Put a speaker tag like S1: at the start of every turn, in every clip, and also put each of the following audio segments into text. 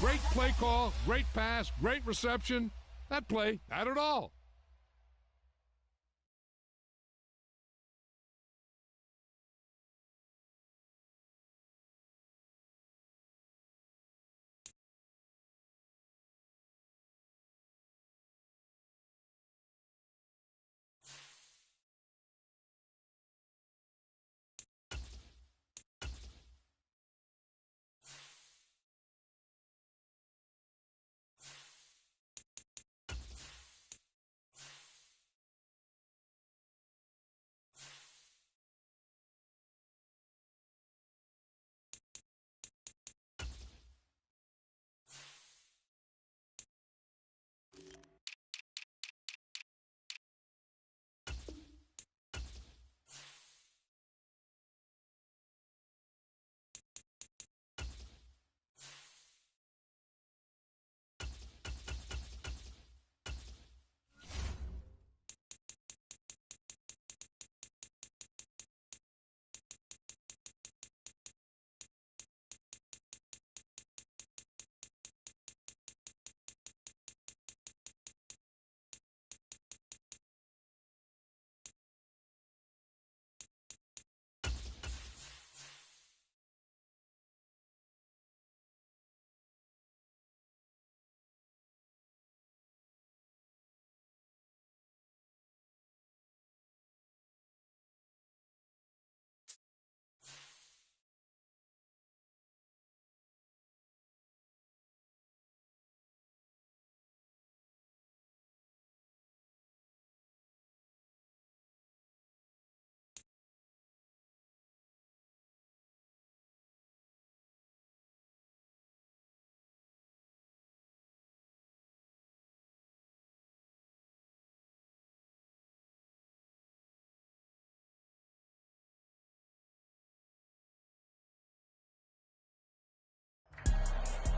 S1: Great play call, great pass, great reception. That play had it all.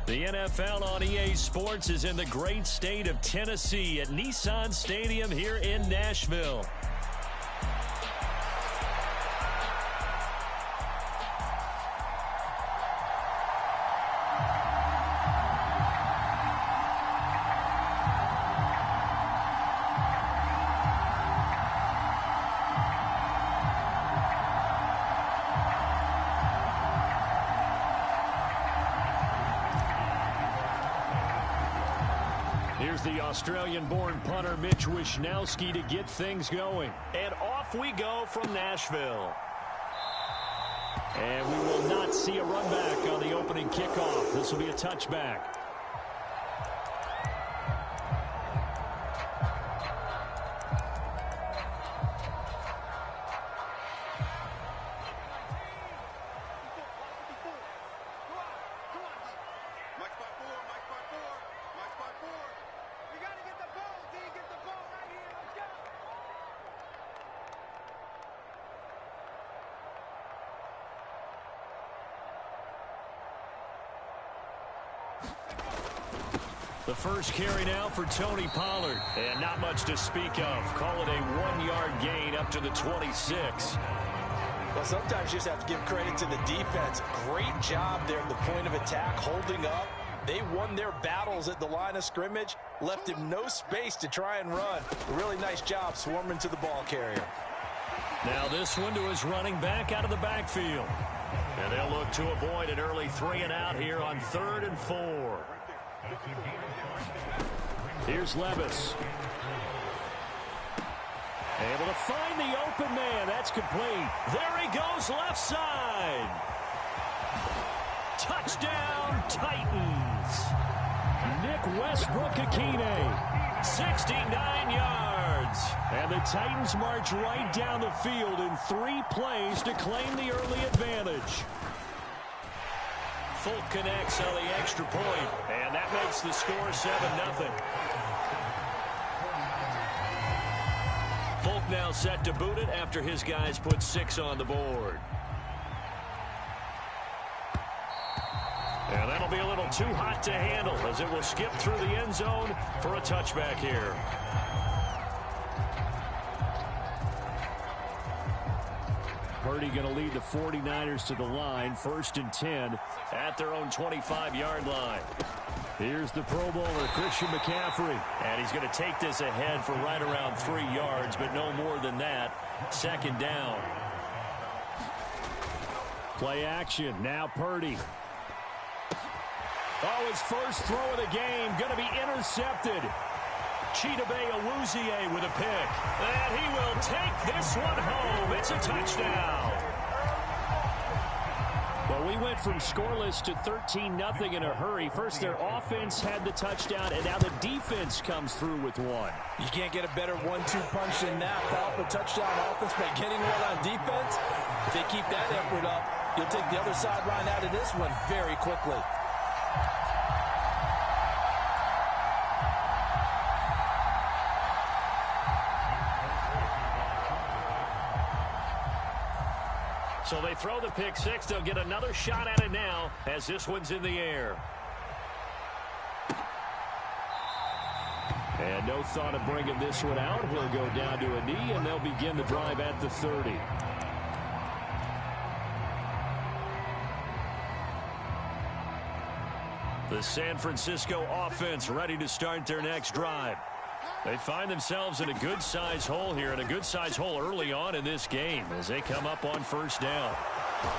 S2: The NFL on EA Sports is in the great state of Tennessee at Nissan Stadium here in Nashville. Here's the Australian-born punter Mitch Wishnowsky to get things going. And off we go from Nashville. And we will not see a run back on the opening kickoff. This will be a touchback. The first carry now for Tony Pollard. And not much to speak of. Call it a 1-yard gain up to the 26.
S3: Well, sometimes you just have to give credit to the defense. Great job there at the point of attack, holding up. They won their battles at the line of scrimmage, left him no space to try and run. A really nice job swarming to the ball carrier.
S2: Now this one to his running back out of the backfield. And they'll look to avoid an early 3-and-out here on 3rd and 4. Here's Levis. Able to find the open man. That's complete. There he goes left side. Touchdown, Titans. Nick Westbrook-Akine, 69 yards. And the Titans march right down the field in 3 plays to claim the early advantage. Folk connects on the extra point, and that makes the score 7-0. Folk now set to boot it after his guys put 6 on the board. And that'll be a little too hot to handle as it will skip through the end zone for a touchback here. Purdy going to lead the 49ers to the line, 1st and 10 at their own 25-yard line. Here's the Pro Bowler, Christian McCaffrey. And he's going to take this ahead for right around 3 yards, but no more than that. 2nd down. Play action. Now Purdy. Oh, his first throw of the game going to be intercepted. Chidobe Awuzie with a pick. And he will take this one home. It's a touchdown. Well, we went from scoreless to 13-0 in a hurry. First, their offense had the touchdown, and now the defense comes through with one.
S3: You can't get a better 1-2 punch than that. Foul for touchdown offense by getting one on defense. If they keep that effort up, you'll take the other sideline out of this one very quickly.
S2: So they throw the pick six. They'll get another shot at it now as this one's in the air. And no thought of bringing this one out. He'll go down to a knee, and they'll begin the drive at the 30. The San Francisco offense ready to start their next drive. They find themselves in a good-sized hole here, and a good-sized hole early on in this game as they come up on 1st down.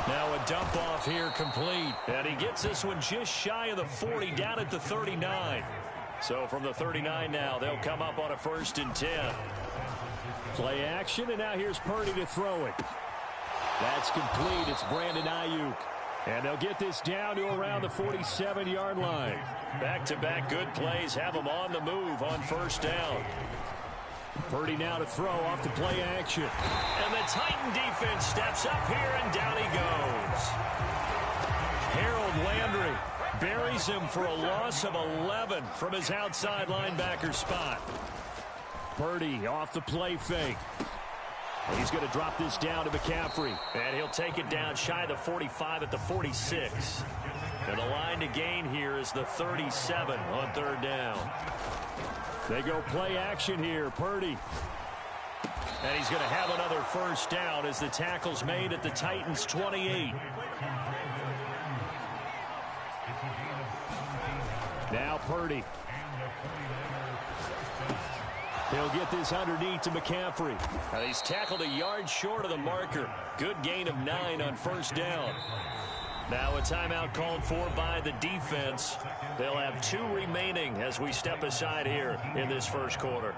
S2: Now a dump-off here complete, and he gets this one just shy of the 40 down at the 39. So from the 39 now, they'll come up on a 1st and 10. Play action, and now here's Purdy to throw it. That's complete. It's Brandon Ayuk. And they'll get this down to around the 47-yard line. Back-to-back good plays have them on the move on 1st down. Purdy now to throw off the play action. And the Titan defense steps up here, and down he goes. Harold Landry buries him for a loss of 11 from his outside linebacker spot. Purdy off the play fake. He's going to drop this down to McCaffrey. And he'll take it down shy of the 45 at the 46. And the line to gain here is the 37 on 3rd down. They go play action here. Purdy. And he's going to have another 1st down as the tackle's made at the Titans' 28. Now Purdy. He'll get this underneath to McCaffrey. Now he's tackled a yard short of the marker. Good gain of 9 on 1st down. Now a timeout called for by the defense. They'll have 2 remaining as we step aside here in this 1st quarter.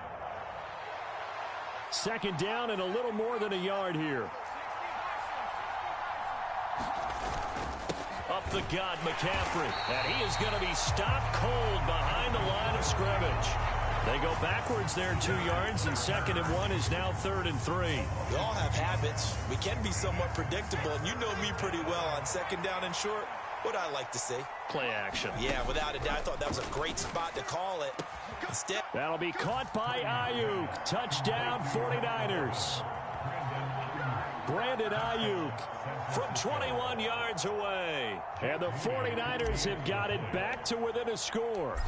S2: 2nd down and a little more than a yard here. Up the gut, McCaffrey. And he is going to be stopped cold behind the line of scrimmage. They go backwards there 2 yards, and 2nd and 1 is now 3rd and 3.
S3: We all have habits. We can be somewhat predictable, and you know me pretty well on 2nd down and short. What I like to say?
S2: Play action.
S3: Yeah, without a doubt. I thought that was a great spot to call it. Instead,
S2: that'll be caught by Ayuk. Touchdown 49ers. Brandon Ayuk from 21 yards away. And the 49ers have got it back to within a score.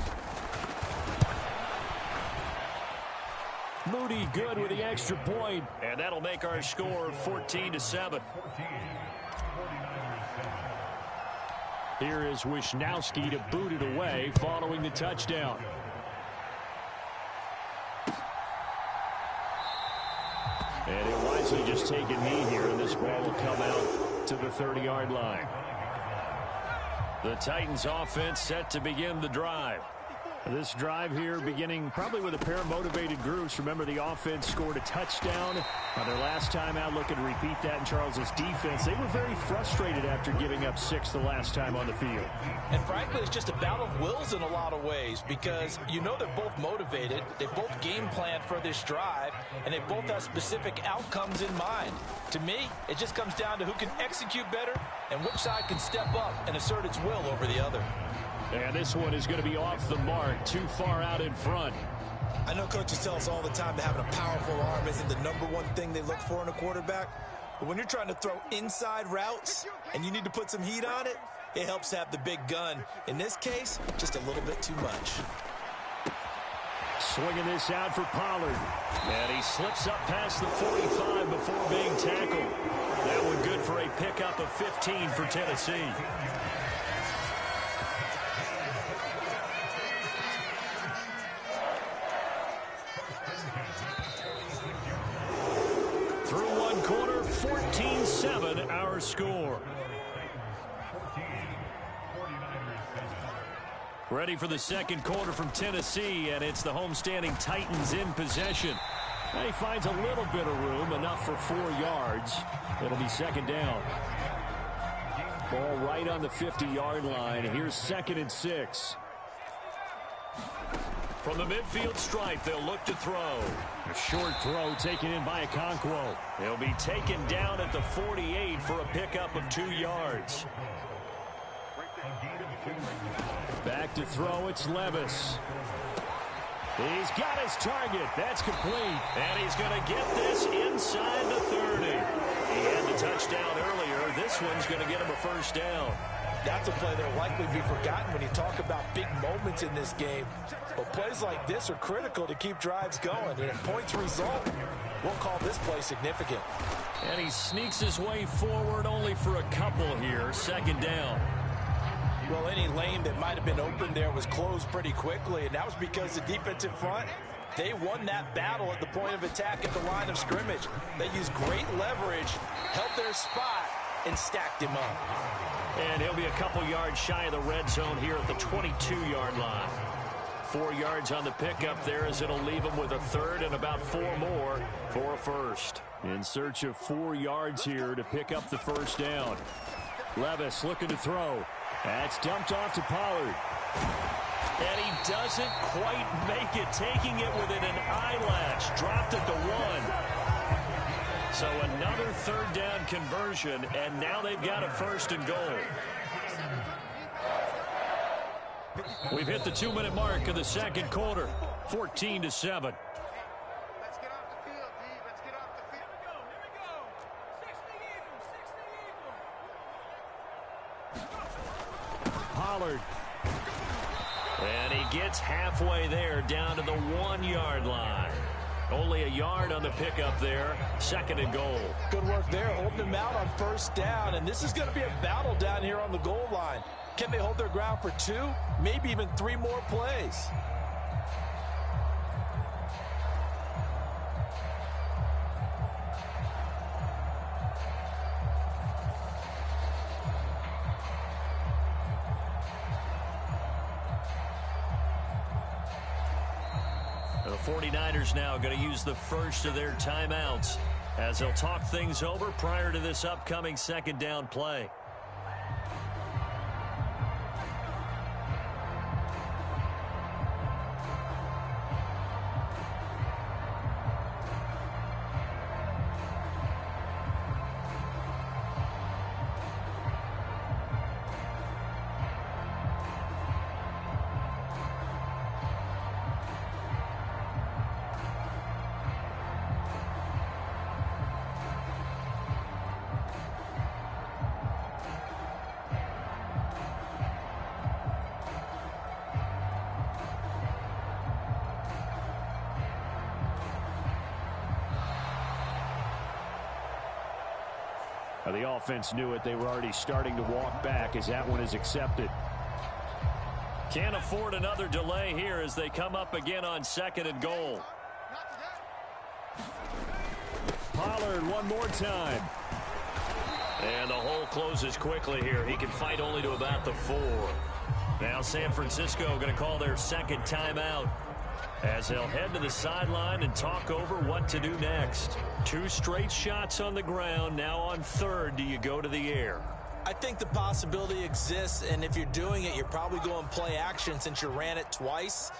S2: Moody good with the extra point, and that'll make our score 14-7. Here is Wisnowski to boot it away following the touchdown. And he'll wisely just take a knee here, and this ball will come out to the 30-yard line. The Titans offense set to begin the drive. This drive here beginning probably with a pair of motivated groups. Remember, the offense scored a touchdown on their last time out. Looking to repeat that in Charles's defense. They were very frustrated after giving up 6 the last time on the field.
S3: And frankly, it's just a battle of wills in a lot of ways, because you know they're both motivated. They both game planned for this drive, and they both have specific outcomes in mind. To me, it just comes down to who can execute better and which side can step up and assert its will over the other.
S2: And this one is going to be off the mark, too far out in front.
S3: I know coaches tell us all the time that having a powerful arm isn't the #1 thing they look for in a quarterback. But when you're trying to throw inside routes and you need to put some heat on it, it helps have the big gun. In this case, just a little bit too much.
S2: Swinging this out for Pollard. And he slips up past the 45 before being tackled. That one good for a pickup of 15 for Tennessee. Through one quarter, 14-7 our score. Ready for the second quarter from Tennessee, and it's the homestanding Titans in possession. And he finds a little bit of room, enough for 4 yards. It'll be second down. Ball right on the 50-yard line. Here's 2nd and 6. From the midfield stripe, they'll look to throw. A short throw taken in by Okonkwo. He'll be taken down at the 48 for a pickup of 2 yards. Back to throw, it's Levis. He's got his target. That's complete. And he's going to get this inside the 30. He had the touchdown earlier. This one's going to get him a first down.
S3: That's a play that'll likely be forgotten when you talk about big moments in this game. But plays like this are critical to keep drives going. And if points result, we'll call this play significant.
S2: And he sneaks his way forward only for a couple here. Second down.
S3: Well, any lane that might have been open there was closed pretty quickly, and that was because the defensive front, they won that battle at the point of attack at the line of scrimmage. They used great leverage, held their spot, and stacked him up.
S2: And he'll be a couple yards shy of the red zone here at the 22-yard line. 4 yards on the pickup there as it'll leave him with a third and about 4 more for a first. In search of 4 yards here to pick up the first down. Levis looking to throw. That's dumped off to Pollard. And he doesn't quite make it, taking it within an eyelash. Dropped at the 1. So another third down conversion, and now they've got a first and goal. We've hit the 2-minute mark of the second quarter, 14-7. Pollard. And he gets halfway there, down to the 1-yard line. Only a yard on the pickup there. Second and goal.
S3: Good work there, holding them out on first down. And this is going to be a battle down here on the goal line. Can they hold their ground for 2, maybe even 3 more plays?
S2: The 49ers now going to use the first of their timeouts as they'll talk things over prior to this upcoming second down play. The offense knew it. They were already starting to walk back as that one is accepted. Can't afford another delay here as they come up again on second and goal. Pollard one more time. And the hole closes quickly here. He can fight only to about the 4. Now San Francisco going to call their second timeout as they'll head to the sideline and talk over what to do next. 2 straight shots on the ground. Now on third, do you go to the air?
S3: I think the possibility exists, and if you're doing it, you're probably going play action since you ran it twice.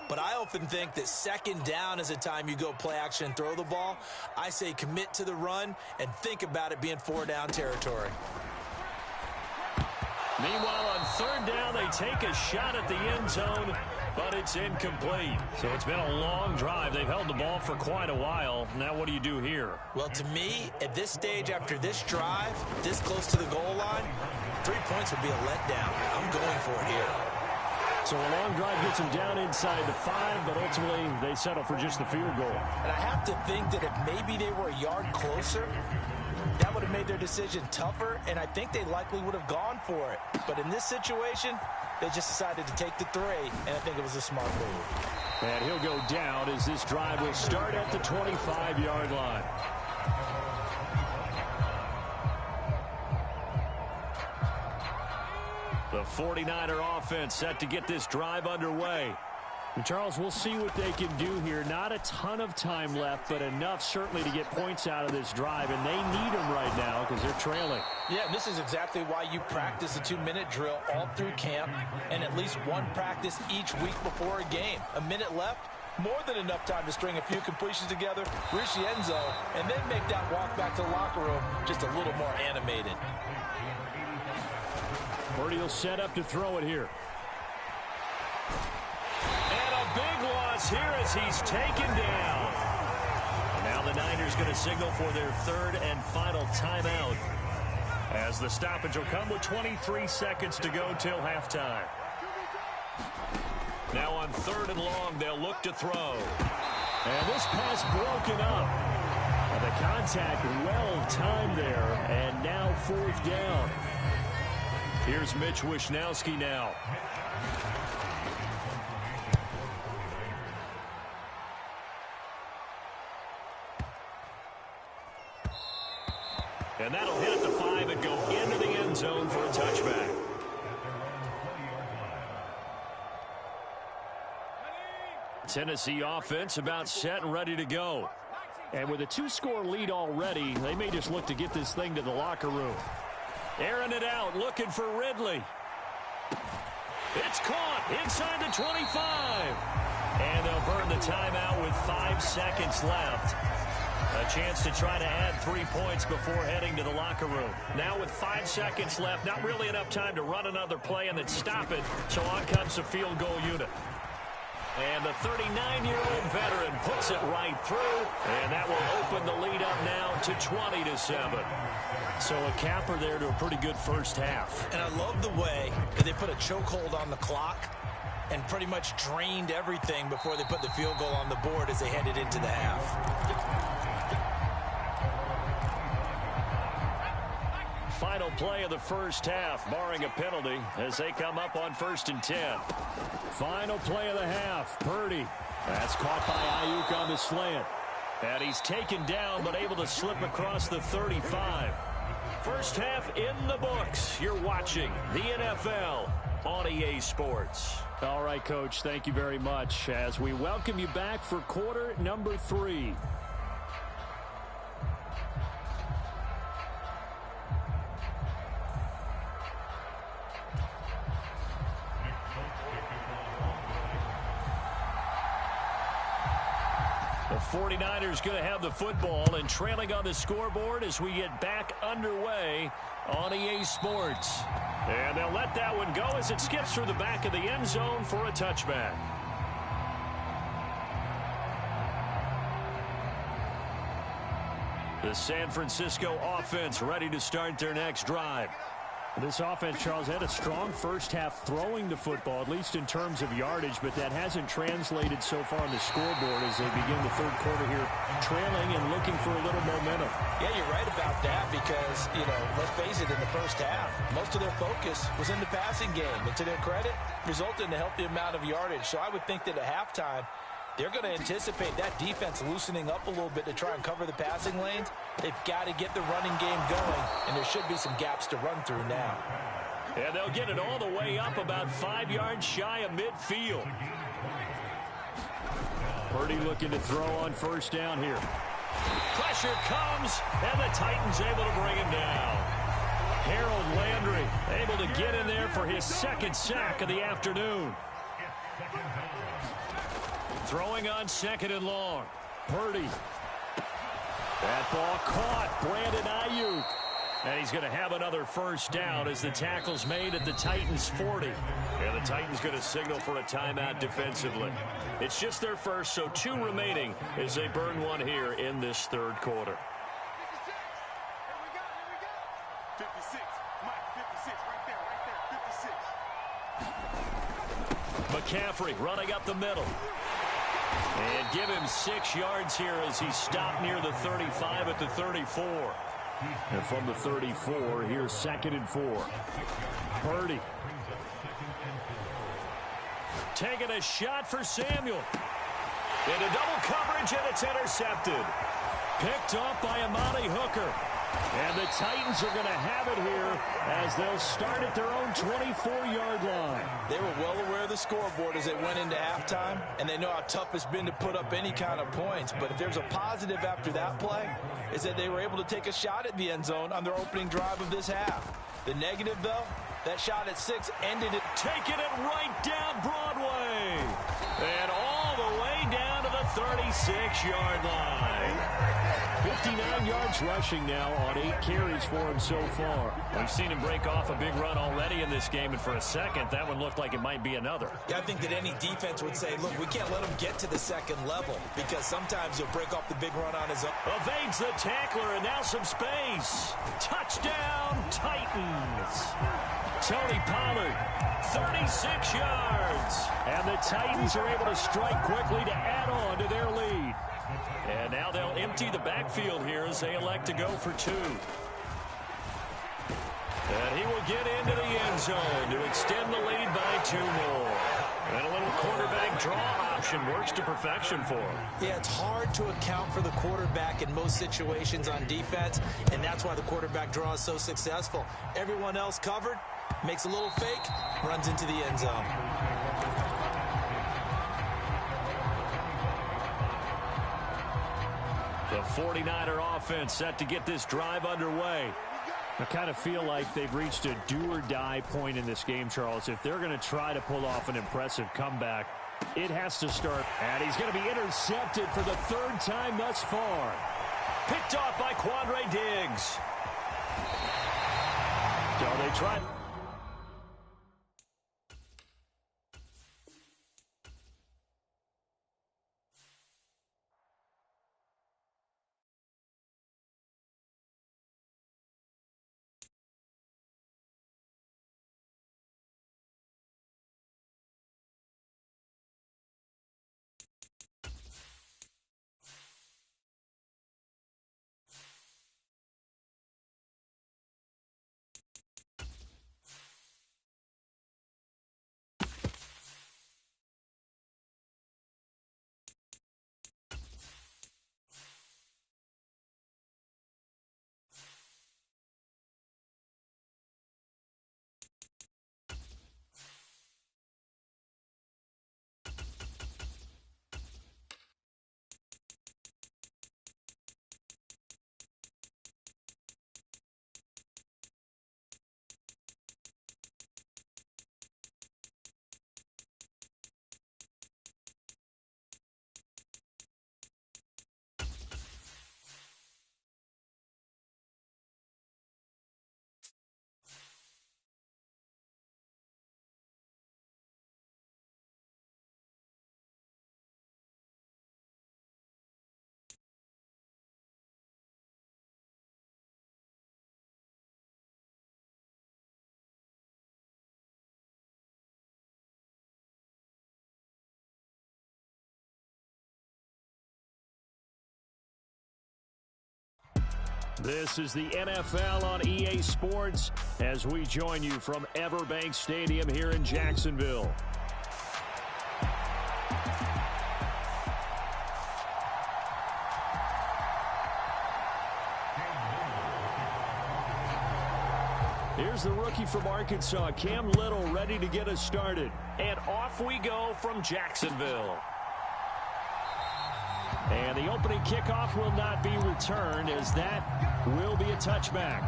S3: But I often think that second down is a time you go play action and throw the ball. I say commit to the run and think about it being 4-down territory.
S2: Meanwhile, on third down, they take a shot at the end zone, but it's incomplete. So it's been a long drive. They've held the ball for quite a while. Now what do you do here?
S3: Well, to me, at this stage after this drive, this close to the goal line, 3 points would be a letdown. I'm going for it here.
S2: So a long drive gets them down inside the 5, but ultimately they settle for just the field goal.
S3: And I have to think that if maybe they were a yard closer, that would have made their decision tougher, and I think they likely would have gone for it. But in this situation, they just decided to take the 3, and I think it was a smart move.
S2: And he'll go down as this drive will start at the 25-yard line. The 49er offense set to get this drive underway. And Charles, we'll see what they can do here. Not a ton of time left, but enough certainly to get points out of this drive, and they need them right now because they're trailing.
S3: Yeah, this is exactly why you practice a 2-minute drill all through camp and at least one practice each week before a game. A minute left, more than enough time to string a few completions together, reach the end zone, and then make that walk back to the locker room just a little more animated.
S2: Purdy will set up to throw it here. And a big loss here as he's taken down. And now the Niners going to signal for their 3rd and final timeout, as the stoppage will come with 23 seconds to go till halftime. Now on 3rd and long, they'll look to throw. And this pass broken up. And the contact well timed there, and now 4th down. Here's Mitch Wishnowski now. And that'll hit at the 5 and go into the end zone for a touchback. Tennessee offense about set and ready to go. And with a 2-score lead already, they may just look to get this thing to the locker room. Airing it out, looking for Ridley. It's caught inside the 25. And they'll burn the timeout with 5 seconds left. A chance to try to add 3 points before heading to the locker room. Now with 5 seconds left, not really enough time to run another play and then stop it. So on comes the field goal unit. And the 39-year-old veteran puts it right through. And that will open the lead up now to 20-7. So a capper there to a pretty good first half.
S3: And I love the way that they put a chokehold on the clock and pretty much drained everything before they put the field goal on the board as they headed into the half.
S2: Final play of the first half, barring a penalty, as they come up on 1st and 10. Final play of the half, Purdy. That's caught by Ayuk on the slant. And he's taken down, but able to slip across the 35. First half in the books. You're watching the NFL on EA Sports. All right, Coach, thank you very much as we welcome you back for quarter number 3. The 49ers going to have the football and trailing on the scoreboard as we get back underway on EA Sports. And they'll let that one go as it skips through the back of the end zone for a touchback. The San Francisco offense ready to start their next drive. This offense, Charles, had a strong first half throwing the football, at least in terms of yardage, but that hasn't translated so far on the scoreboard as they begin the 3rd quarter here, trailing and looking for a little momentum.
S3: Yeah, you're right about that because, let's face it, in the first half, most of their focus was in the passing game. And to their credit, resulted in a healthy amount of yardage. So I would think that at halftime, they're going to anticipate that defense loosening up a little bit to try and cover the passing lanes. They've got to get the running game going, and there should be some gaps to run through now.
S2: And they'll get it all the way up about 5 yards shy of midfield. Purdy looking to throw on 1st down here. Pressure comes, and the Titans able to bring him down. Harold Landry able to get in there for his 2nd sack of the afternoon. Throwing on 2nd and long. Purdy. That ball caught. Brandon Ayuk. And he's going to have another 1st down as the tackle's made at the Titans' 40. And the Titans going to signal for a timeout defensively. It's just their first, so 2 remaining as they burn one here in this 3rd quarter.
S4: 56. Mike, 56. Right there. 56.
S2: McCaffrey running up the middle. And give him 6 yards here as he stopped near the 35 at the 34. And from the 34, here's 2nd and 4. Purdy. Taking a shot for Samuel. Into double coverage, and it's intercepted. Picked off by Amani Hooker. And the Titans are going to have it here as they'll start at their own 24-yard line.
S3: They were well aware of the scoreboard as they went into halftime, and they know how tough it's been to put up any kind of points. But if there's a positive after that play, is that they were able to take a shot at the end zone on their opening drive of this half. The negative, though, that shot at 6 ended it.
S2: Taking it right down Broadway. And all the way down to the 36-yard line. 59 yards rushing now on 8 carries for him so far. We've seen him break off a big run already in this game, and for a second, that one looked like it might be another.
S3: Yeah, I think that any defense would say, look, we can't let him get to the second level because sometimes he'll break off the big run on his own.
S2: Evades the tackler, and now some space. Touchdown, Titans. Tony Pollard, 36 yards. And the Titans are able to strike quickly to add on to their lead. And now they'll empty the backfield here as they elect to go for 2. And he will get into the end zone to extend the lead by 2 more. And a little quarterback draw option works to perfection for him.
S3: Yeah, it's hard to account for the quarterback in most situations on defense, and that's why the quarterback draw is so successful. Everyone else covered, makes a little fake, runs into the end zone.
S2: The 49er offense set to get this drive underway. I kind of feel like they've reached a do-or-die point in this game, Charles. If they're going to try to pull off an impressive comeback, it has to start. And he's going to be intercepted for the 3rd time thus far. Picked off by Quandre Diggs. So they try. This is the NFL on EA Sports as we join you from Everbank Stadium here in Jacksonville. Here's the rookie from Arkansas, Cam Little, ready to get us started. And off we go from Jacksonville. And the opening kickoff will not be returned as that will be a touchback.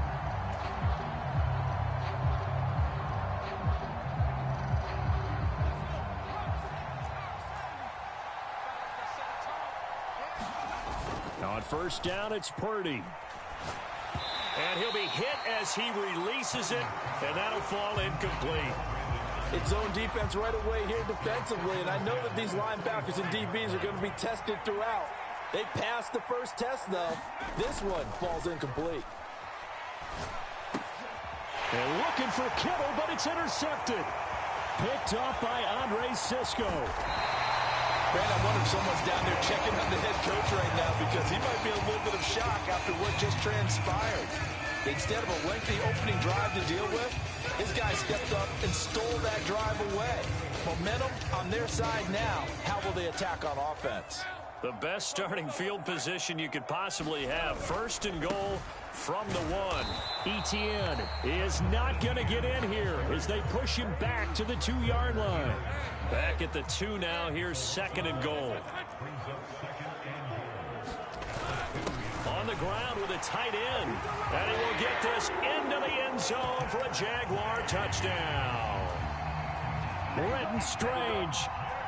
S2: On 1st down, it's Purdy. And he'll be hit as he releases it, and that'll fall incomplete.
S3: It's zone defense right away here defensively, and I know that these linebackers and DBs are going to be tested throughout. They passed the first test, though. This one falls incomplete.
S2: And looking for Kittle, but it's intercepted. picked off by Andre Cisco.
S3: Brad, I wonder if someone's down there checking on the head coach right now because he might be in a little bit of shock after what just transpired. Instead of a lengthy opening drive to deal with, his guy stepped up and stole that drive away. Momentum on their side now. How will they attack on offense?
S2: The best starting field position you could possibly have. First and goal from the 1. Etienne is not going to get in here as they push him back to the 2-yard line. Back at the 2 now. Here's second and goal. On the ground with a tight end. And he will get this into the end zone for a Jaguar touchdown. Brenton Strange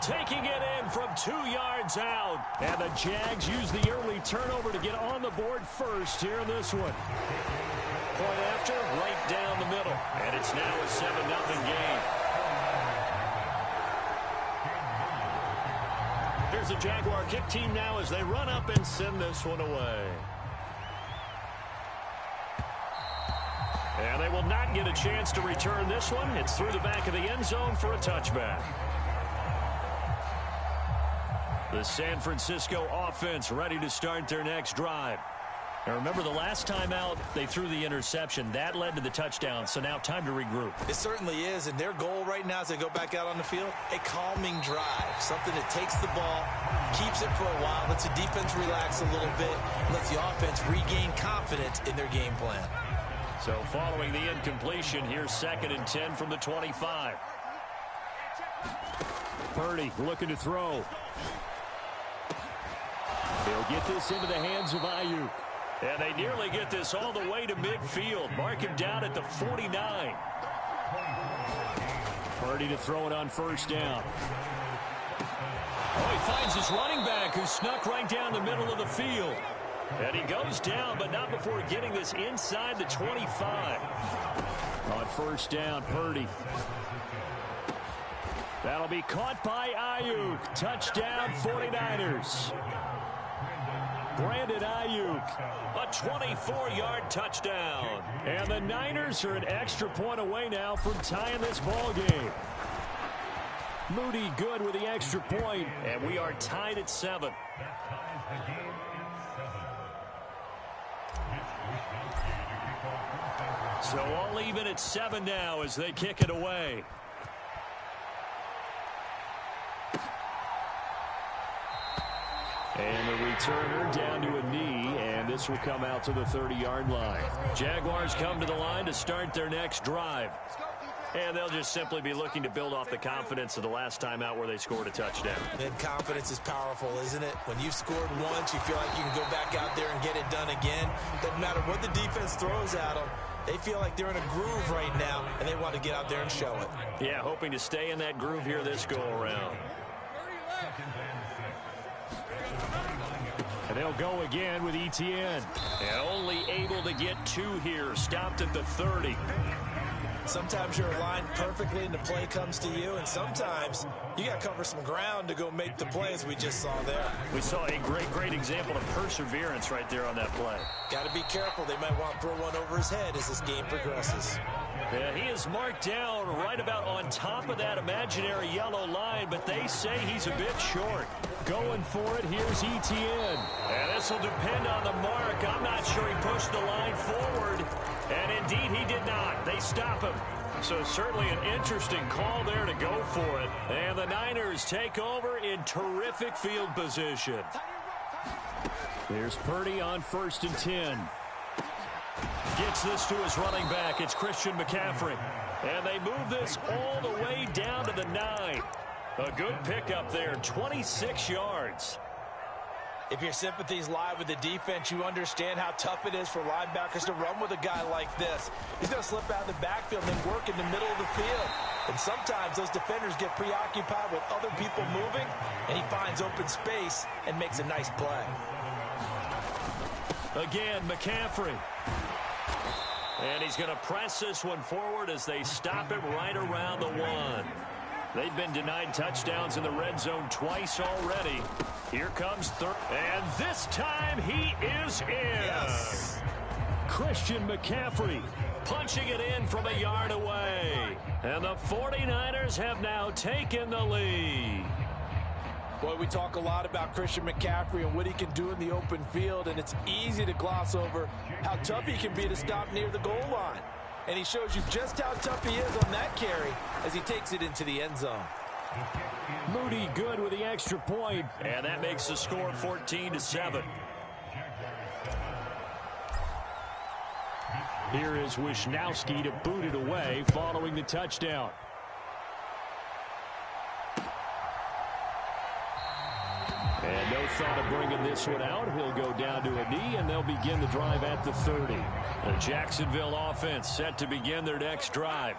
S2: taking it in from 2 yards out. And the Jags use the early turnover to get on the board first here in this one. Point after, right down the middle. And it's now a 7-0 game. Here's the Jaguar kick team now as they run up and send this one away. And they will not get a chance to return this one. It's through the back of the end zone for a touchback. The San Francisco offense ready to start their next drive. Now remember, the last time out, they threw the interception. That led to the touchdown, so now time to regroup.
S3: It certainly is, and their goal right now as they go back out on the field, a calming drive. Something that takes the ball, keeps it for a while, lets the defense relax a little bit, lets the offense regain confidence in their game plan.
S2: So following the incompletion, here's second and 10 from the 25. Purdy looking to throw. He'll get this into the hands of Ayuk. And they nearly get this all the way to midfield. Mark him down at the 49. Purdy to throw it on first down. Oh, he finds his running back who snuck right down the middle of the field. And he goes down, but not before getting this inside the 25. On first down, Purdy. That'll be caught by Ayuk. Touchdown, 49ers. Brandon Ayuk, a 24-yard touchdown. And the Niners are an extra point away now from tying this ball game. Moody good with the extra point, and we are tied at 7. So all even at 7 now as they kick it away. And the returner down to a knee, and this will come out to the 30-yard line. Jaguars come to the line to start their next drive. And they'll just simply be looking to build off the confidence of the last time out where they scored a touchdown.
S3: And confidence is powerful, isn't it? When you've scored once, you feel like you can go back out there and get it done again. Doesn't matter what the defense throws at them. They feel like they're in a groove right now, and they want to get out there and show it.
S2: Yeah, hoping to stay in that groove here this go-around. And they'll go again with Etienne. And only able to get 2 here. Stopped at the 30.
S3: Sometimes you're aligned perfectly and the play comes to you, and sometimes you got to cover some ground to go make the play, as we just saw there.
S2: We saw a great example of perseverance right there on that play.
S3: Got to be careful. They might want to throw one over his head as this game progresses.
S2: Yeah, he is marked down right about on top of that imaginary yellow line, but they say he's a bit short. Going for it, here's Etienne. And this will depend on the mark. I'm not sure he pushed the line forward. And indeed, he did not. They stop him. So certainly an interesting call there to go for it. And the Niners take over in terrific field position. There's Purdy on first and 10. Gets this to his running back. It's Christian McCaffrey. And they move this all the way down to the 9. A good pickup there, 26 yards.
S3: If your sympathies lie with the defense, you understand how tough it is for linebackers to run with a guy like this. He's going to slip out of the backfield and then work in the middle of the field. And sometimes those defenders get preoccupied with other people moving, and he finds open space and makes a nice play.
S2: Again, McCaffrey. And he's going to press this one forward as they stop him right around the 1. They've been denied touchdowns in the red zone twice already. Here comes third. And this time he is in.
S3: Yes.
S2: Christian McCaffrey punching it in from a yard away. And the 49ers have now taken the lead.
S3: Boy, we talk a lot about Christian McCaffrey and what he can do in the open field, and it's easy to gloss over how tough he can be to stop near the goal line. And he shows you just how tough he is on that carry as he takes it into the end zone.
S2: Moody good with the extra point, and that makes the score 14-7. Here is Wisnowski to boot it away following the touchdown. And no thought of bringing this one out. He'll go down to a knee, and they'll begin the drive at the 30. The Jacksonville offense set to begin their next drive.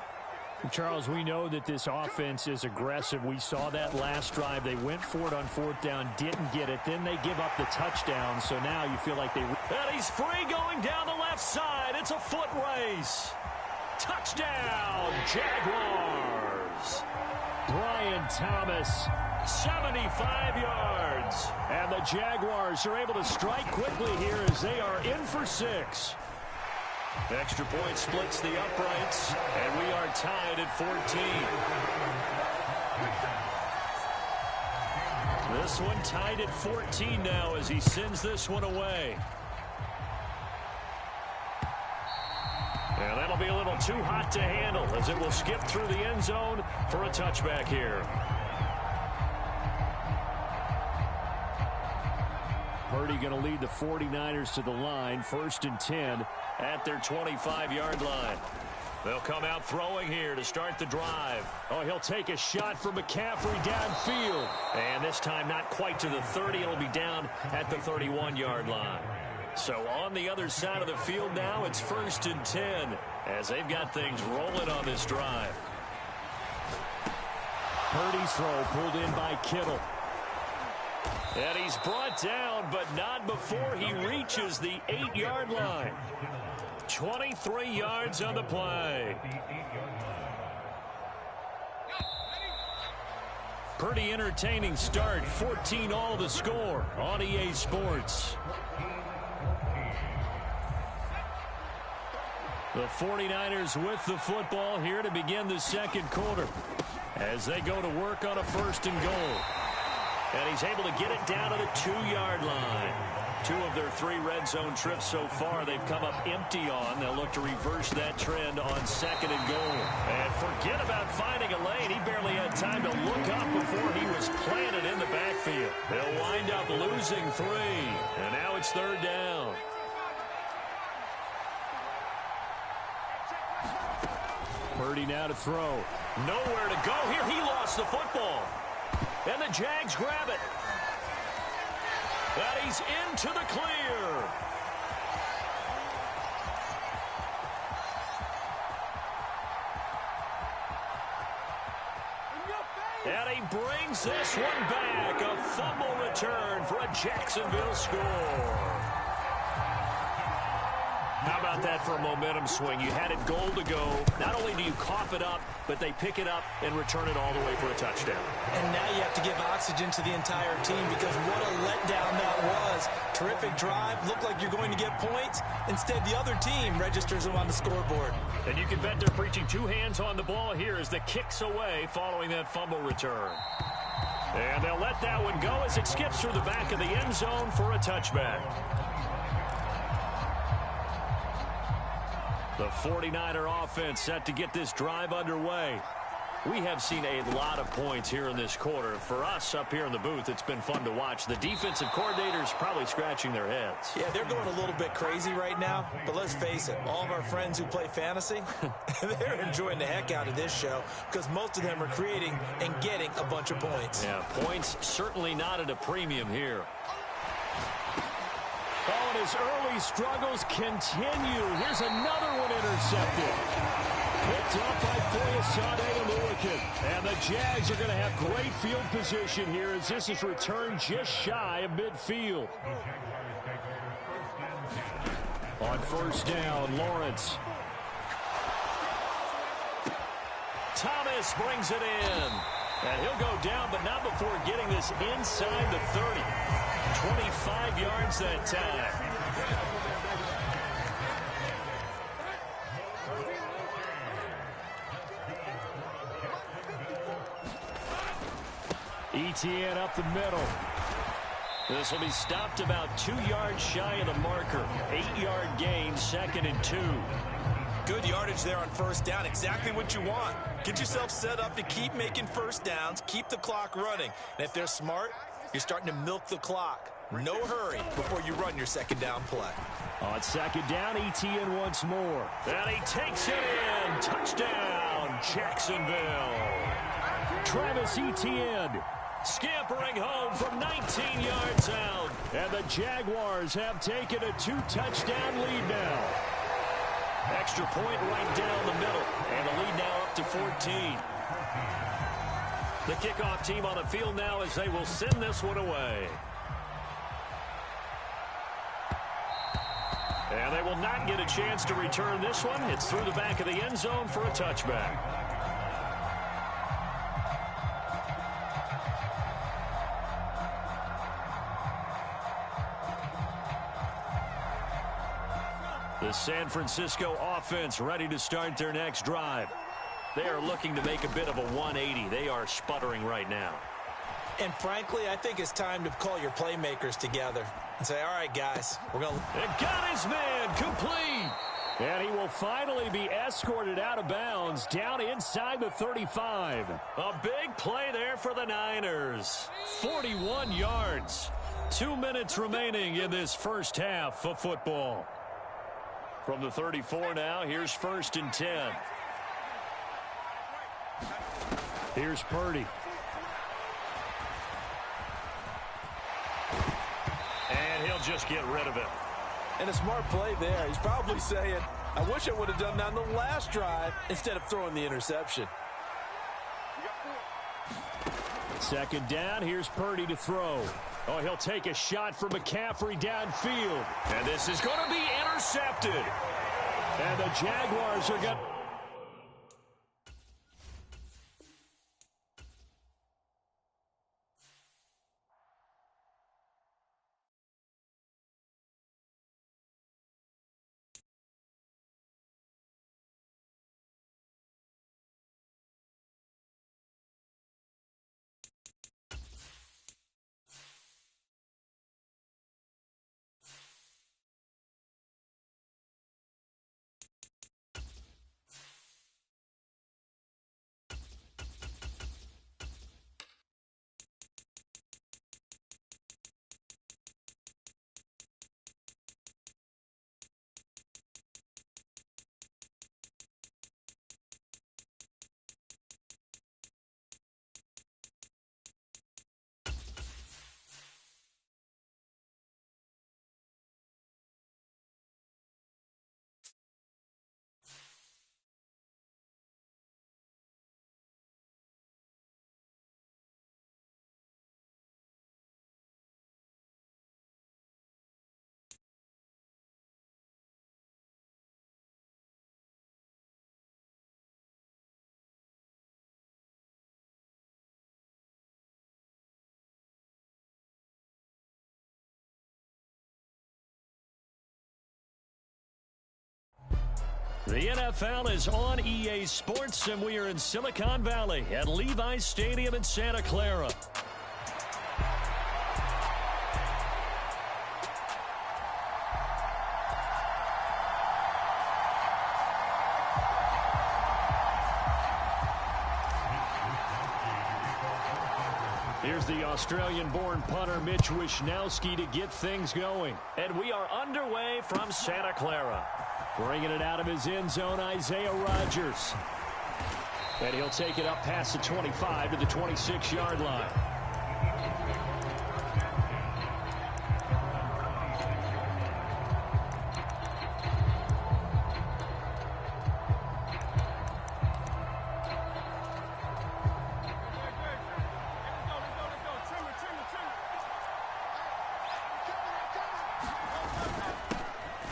S4: Charles, we know that this offense is aggressive. We saw that last drive. They went for it on 4th down, didn't get it. Then they give up the touchdown, so now you feel like they...
S2: And he's free going down the left side. It's a foot race. Touchdown, Jaguars.
S4: Brian Thomas,
S2: 75 yards.
S4: and the Jaguars are able to strike quickly here as they are in for 6.
S2: Extra point splits the uprights, and we are tied at 14. This one tied at 14 now as he sends this one away. And that'll be a little too hot to handle as it will skip through the end zone for a touchback here.
S4: Purdy going to lead the 49ers to the line, 1st and 10
S2: at their 25-yard line. They'll come out throwing here to start the drive.
S4: Oh, he'll take a shot from McCaffrey downfield.
S2: And this time not quite to the 30. It'll be down at the 31-yard line. So on the other side of the field now, it's 1st and 10 as they've got things rolling on this drive.
S4: Purdy's throw pulled in by Kittle.
S2: And he's brought down, but not before he reaches the 8-yard line. 23 yards on the play. Pretty entertaining start. 14 all the score on EA Sports. The 49ers with the football here to begin the second quarter as they go to work on a 1st and goal. And he's able to get it down to the 2-yard line. 2 of their 3 red zone trips so far they've come up empty on. They'll look to reverse that trend on 2nd and goal. And forget about finding a lane. He barely had time to look up before he was planted in the backfield. They'll wind up losing 3. And now it's 3rd down.
S4: Purdy now to throw.
S2: Nowhere to go here. He lost the football. And the Jags grab it. And he's into the clear. And he brings this one back. A fumble return for a Jacksonville score. How about that for a momentum swing? You had it goal to go. Not only do you cough it up, but they pick it up and return it all the way for a touchdown.
S3: And now you have to give oxygen to the entire team because what a letdown that was. Terrific drive. Looked like you're going to get points. Instead, the other team registers them on the scoreboard.
S2: And you can bet they're preaching 2 hands on the ball here as the kick's away following that fumble return. And they'll let that one go as it skips through the back of the end zone for a touchback. The 49er offense set to get this drive underway. We have seen a lot of points here in this quarter. For us up here in the booth, it's been fun to watch. The defensive coordinators probably scratching their heads.
S3: Yeah, they're going a little bit crazy right now. But let's face it, all of our friends who play fantasy, they're enjoying the heck out of this show because most of them are creating and getting a bunch of points.
S2: Yeah, points certainly not at a premium here.
S4: Oh, and his early struggles continue. Here's another one intercepted. Picked up by Foyesade and Lewickin. And the Jags are going to have great field position here as this is returned just shy of midfield. On 1st down, Lawrence.
S2: Thomas brings it in. And he'll go down, but not before getting this inside the 30. 25 yards that time. ETN up the middle. This will be stopped about 2 yards shy of the marker. 8-yard gain, 2nd and 2.
S3: Good yardage there on first down. Exactly what you want. Get yourself set up to keep making first downs, keep the clock running. And if they're smart, you're starting to milk the clock. No hurry before you run your second down play.
S2: On 2nd down, ETN once more. And he takes it in. Touchdown, Jacksonville. Travis Etienne scampering home from 19 yards out. And the Jaguars have taken a 2-touchdown lead now. Extra point right down the middle. And the lead now up to 14. The kickoff team on the field now as they will send this one away. And they will not get a chance to return this one. It's through the back of the end zone for a touchback. The San Francisco offense ready to start their next drive. They are looking to make a bit of a 180. They are sputtering right now.
S3: And frankly, I think it's time to call your playmakers together and say, all right, guys, we're going to...
S2: And got his man complete. And he will finally be escorted out of bounds down inside the 35. A big play there for the Niners. 41 yards. 2 minutes remaining in this first half of football. From the 34 now, here's 1st and 10. Here's Purdy. And he'll just get rid of it.
S3: And a smart play there. He's probably saying, I wish I would have done that on the last drive instead of throwing the interception.
S2: 2nd down, here's Purdy to throw. Oh, he'll take a shot for McCaffrey downfield. And this is going to be intercepted. And the Jaguars are going to... The NFL is on EA Sports, and we are in Silicon Valley at Levi's Stadium in Santa Clara. Here's the Australian-born punter Mitch Wishnowsky to get things going. And we are underway from Santa Clara. Bringing it out of his end zone, Isaiah Rodgers. And he'll take it up past the 25 to the 26-yard line.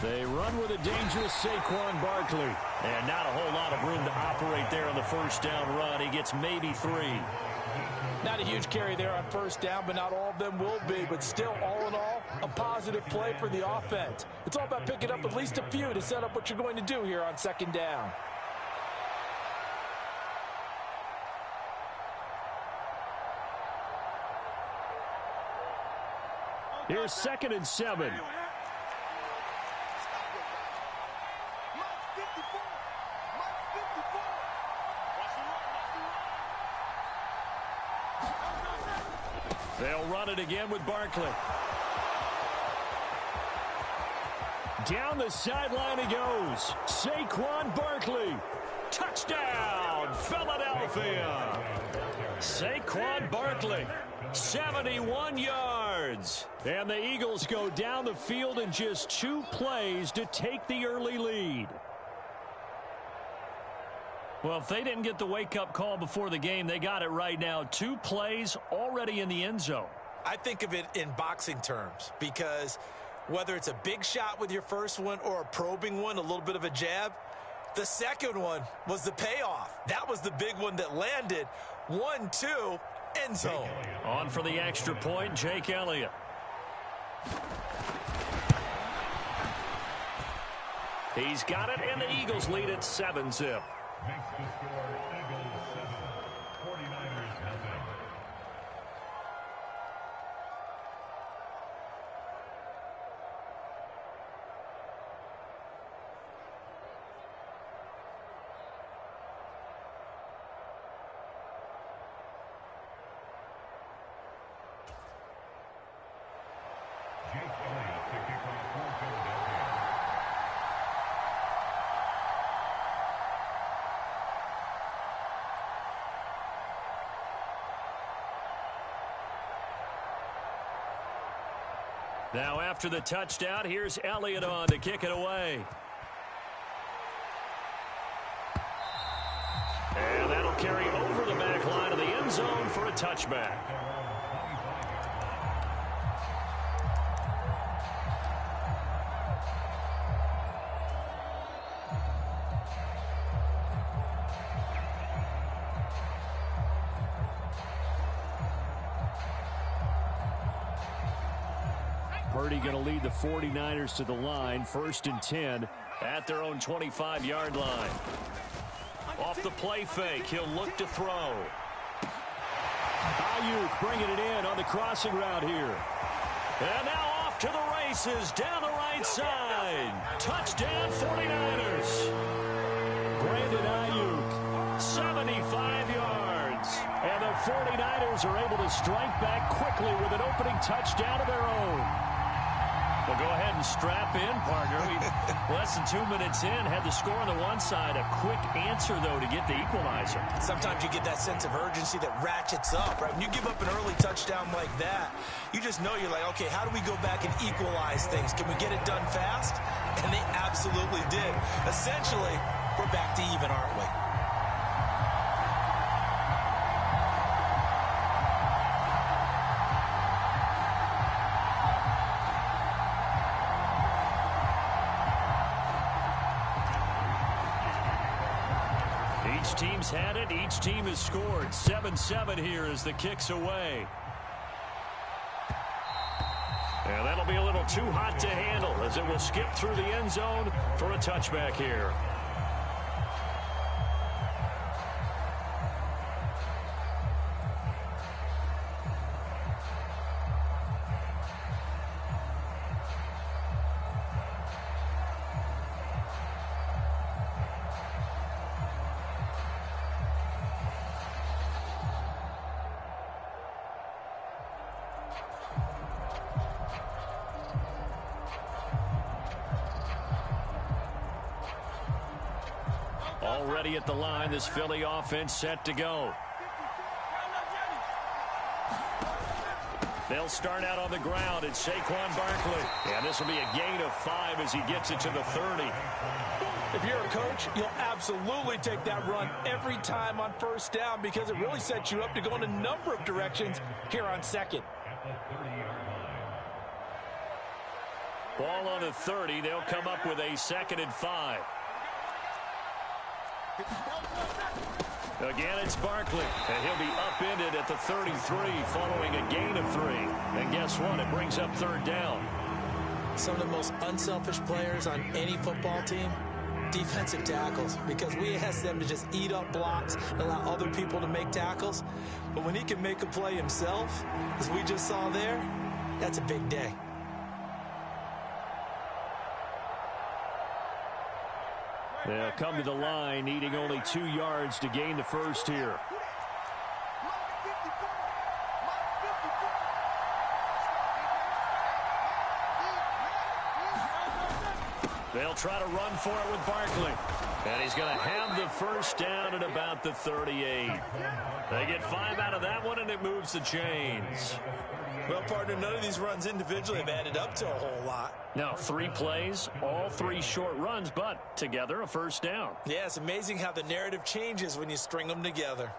S2: They run with a dangerous Saquon Barkley. And not a whole lot of room to operate there on the first down run. He gets maybe 3.
S3: Not a huge carry there on first down, but not all of them will be. But still, all in all, a positive play for the offense. It's all about picking up at least a few to set up what you're going to do here on second down.
S2: Here's 2nd and 7. They'll run it again with Barkley. Down the sideline he goes. Saquon Barkley. Touchdown, Philadelphia. Saquon Barkley, 71 yards. And the Eagles go down the field in just 2 plays to take the early lead. Well, if they didn't get the wake-up call before the game, they got it right now. 2 plays already in the end zone.
S3: I think of it in boxing terms because whether it's a big shot with your first one or a probing one, a little bit of a jab, the second one was the payoff. That was the big one that landed. 1-2, end zone.
S2: On for the extra point, Jake Elliott. He's got it, and the Eagles lead at 7-zip.
S5: Makes the score Eagles 7, 49ers nothing. Jake Elliott to kick off for Philadelphia.
S2: Now after the touchdown, here's Elliott on to kick it away. And that'll carry over the back line of the end zone for a touchback. Purdy going to lead the 49ers to the line, 1st and 10 at their own 25-yard line. Off the play fake, he'll look to throw. Ayuk bringing it in on the crossing route here. And now off to the races down the right side. Touchdown 49ers. Brandon Ayuk, 75 yards. And the 49ers are able to strike back quickly with an opening touchdown of their own. Well, go ahead and strap in, partner. Less than 2 minutes in, had the score on the one side. A quick answer, though, to get the equalizer.
S3: Sometimes you get that sense of urgency that ratchets up, right? When you give up an early touchdown like that, you just know you're like, okay, how do we go back and equalize things? Can we get it done fast? And they absolutely did. Essentially, we're back to even, aren't we?
S2: Each team's had it. Each team has scored. 7-7 here as the kick's away. And that'll be a little too hot to handle as it will skip through the end zone for a touchback here. Already at the line, this Philly offense set to go. They'll start out on the ground. It's Saquon Barkley. And this will be a gain of 5 as he gets it to the 30.
S3: If you're a coach, you'll absolutely take that run every time on first down because it really sets you up to go in a number of directions here on second.
S2: Ball on the 30. They'll come up with a 2nd and 5. Again, it's Barkley, and he'll be upended at the 33 following a gain of 3. And guess what? It brings up 3rd down.
S3: Some of the most unselfish players on any football team, defensive tackles, because we ask them to just eat up blocks and allow other people to make tackles. But when he can make a play himself, as we just saw there, That's a big day.
S2: They'll come to the line, needing only 2 yards to gain the first here. They'll try to run for it with Barkley. And he's going to have the first down at about the 38. They get 5 out of that one, and it moves the chains.
S3: Well, partner, none of these runs individually have added up to a whole lot.
S2: Now, 3 plays, all 3 short runs, but together a first down.
S3: Yeah, it's amazing how the narrative changes when you string them together.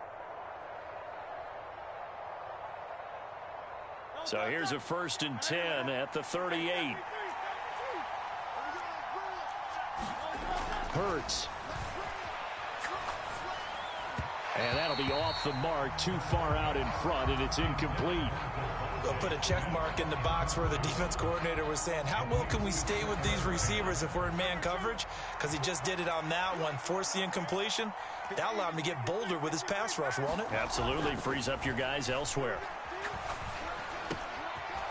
S2: So here's a 1st and 10 at the 38. Hurts. And that'll be off the mark, too far out in front, and it's incomplete.
S3: They'll put a check mark in the box where the defense coordinator was saying, how well can we stay with these receivers if we're in man coverage? Because he just did it on that one, forced the incompletion. That allowed him to get bolder with his pass rush, won't it?
S2: Absolutely, frees up your guys elsewhere.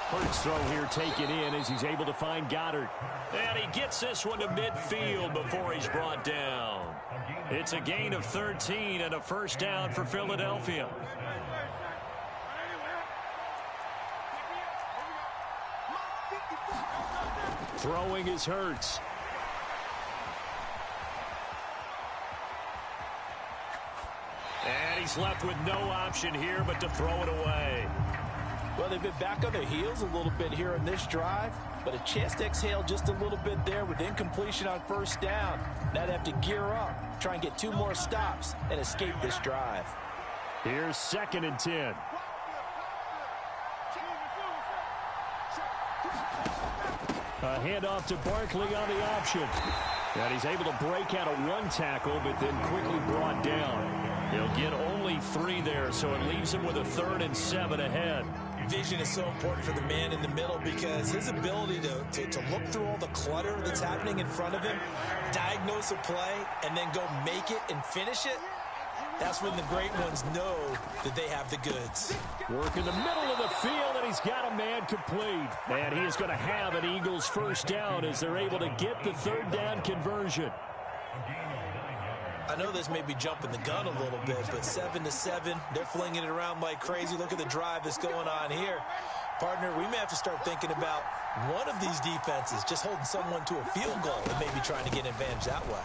S2: Hurts throw here taken in as he's able to find Goddard. And he gets this one to midfield before he's brought down. It's a gain of 13 and a first down for Philadelphia. Throwing is Hurts. And he's left with no option here but to throw it away.
S3: Well, they've been back on their heels a little bit here in this drive, but a chance to exhale just a little bit there with incompletion on first down. Now they have to gear up, try and get 2 more stops, and escape this drive.
S2: Here's 2nd and 10. A handoff to Barkley on the option. And he's able to break out of 1 tackle, but then quickly brought down. He'll get only 3 there, so it leaves him with a 3rd and 7 ahead.
S3: Vision is so important for the man in the middle because his ability to look through all the clutter that's happening in front of him, diagnose a play, and then go make it and finish it, that's when the great ones know that they have the goods.
S2: Work in the middle of the field, and he's got a man complete. And he is going to have an Eagles first down as they're able to get the 3rd down conversion.
S3: I know this may be jumping the gun a little bit, but 7-7, they're flinging it around like crazy. Look at the drive that's going on here. Partner, we may have to start thinking about one of these defenses just holding someone to a field goal and maybe trying to get an advantage that way.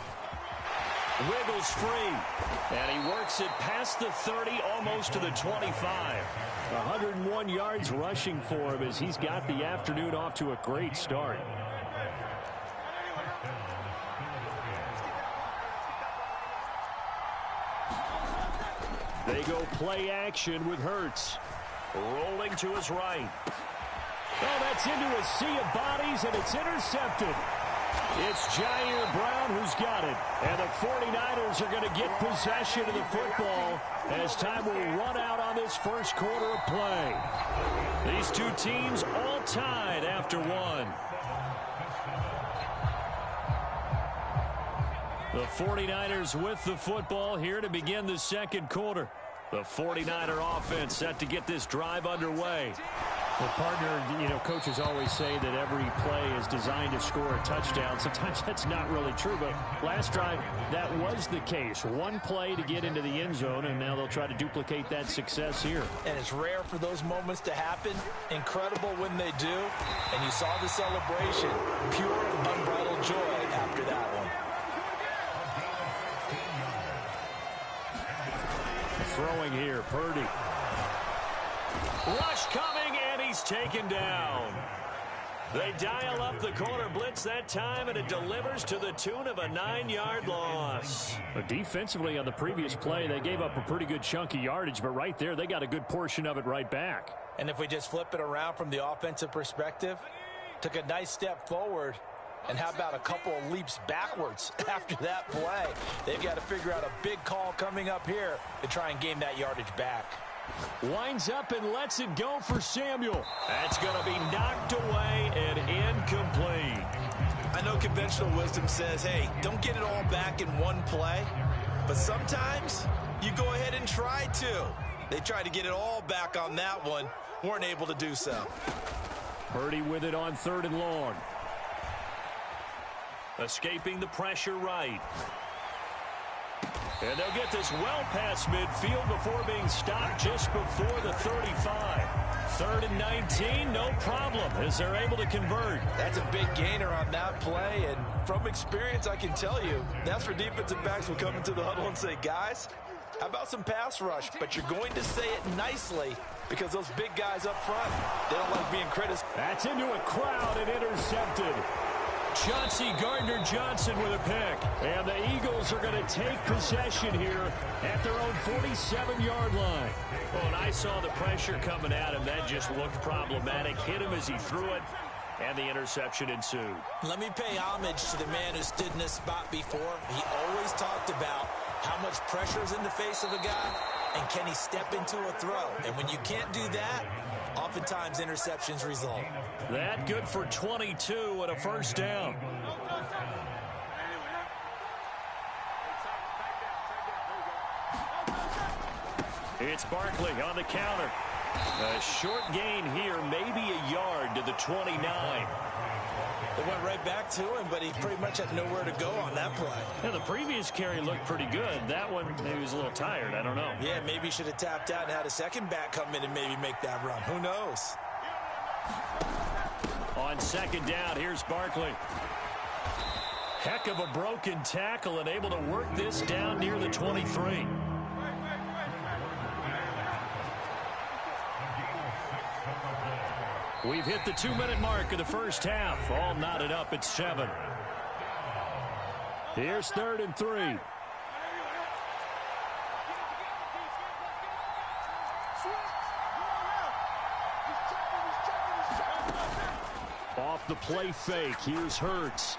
S2: Wiggles free, and he works it past the 30, almost to the 25. 101 yards rushing for him as he's got the afternoon off to a great start. They go play action with Hurts. Rolling to his right. Oh, that's into a sea of bodies, and it's intercepted. It's Jair Brown who's got it. And the 49ers are going to get possession of the football as time will run out on this first quarter of play. These 2 teams all tied after 1. The 49ers with the football here to begin the second quarter. The 49er offense set to get this drive underway.
S4: Well, partner, coaches always say that every play is designed to score a touchdown. Sometimes that's not really true, but last drive, that was the case. 1 play to get into the end zone, and now they'll try to duplicate that success here.
S3: And it's rare for those moments to happen. Incredible when they do. And you saw the celebration. Pure, unbridled joy after that one.
S2: Throwing here, Purdy. Rush coming, and he's taken down. They dial up the corner blitz that time, and it delivers to the tune of a 9-yard loss.
S4: But defensively on the previous play, they gave up a pretty good chunk of yardage, but right there, they got a good portion of it right back.
S3: And if we just flip it around from the offensive perspective, took a nice step forward, and how about a couple of leaps backwards after that play? They've got to figure out a big call coming up here to try and gain that yardage back.
S2: Winds up and lets it go for Samuel. That's going to be knocked away and incomplete.
S3: I know conventional wisdom says, hey, don't get it all back in 1 play. But sometimes you go ahead and try to. They tried to get it all back on that one. Weren't able to do so.
S2: Purdy with it on 3rd and long. Escaping the pressure right. And they'll get this well past midfield before being stopped just before the 35. 3rd and 19, no problem, as they're able to convert.
S3: That's a big gainer on that play, and from experience, I can tell you, that's where defensive backs will come into the huddle and say, guys, how about some pass rush? But you're going to say it nicely because those big guys up front, they don't like being criticized.
S2: That's into a crowd and intercepted. Chauncey Gardner-Johnson with a pick. And the Eagles are going to take possession here at their own 47-yard line. Well, when I saw the pressure coming at him, that just looked problematic. Hit him as he threw it, and the interception ensued.
S3: Let me pay homage to the man who stood in this spot before. He always talked about how much pressure is in the face of a guy, and can he step into a throw? And when you can't do that, oftentimes interceptions result.
S2: That good for 22 and a first down. It's Barkley on the counter. A short gain here, maybe a yard to the 29.
S3: It went right back to him, but he pretty much had nowhere to go on that play.
S2: Yeah, the previous carry looked pretty good. That one, maybe he was a little tired. I don't know.
S3: Yeah, maybe he should have tapped out and had a second back come in and maybe make that run. Who knows?
S2: On 2nd down, here's Barkley. Heck of a broken tackle and able to work this down near the 23. We've hit the 2-minute mark of the first half. All knotted up at 7. Here's 3rd and 3. Off the play fake. Here's Hurts.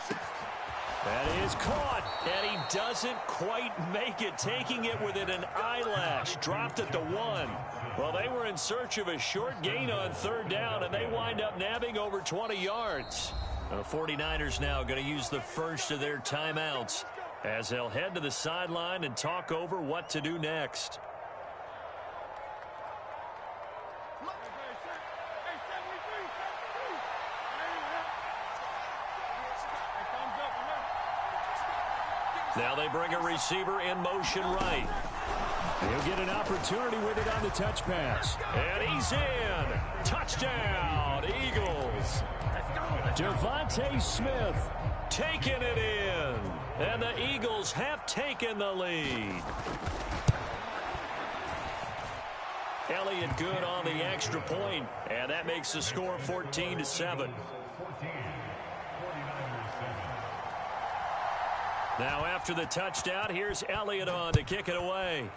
S2: That is caught, and he doesn't quite make it, taking it within an eyelash. Dropped at the 1. Well, they were in search of a short gain on 3rd down, and they wind up nabbing over 20 yards. The 49ers now going to use the first of their timeouts as they'll head to the sideline and talk over what to do next. Now they bring a receiver in motion right. He'll get an opportunity with it on the touch pass. And he's in. Touchdown, Eagles. Devontae Smith taking it in. And the Eagles have taken the lead. Elliott good on the extra point, and that makes the score 14-7. Now after the touchdown, here's Elliott on to kick it away.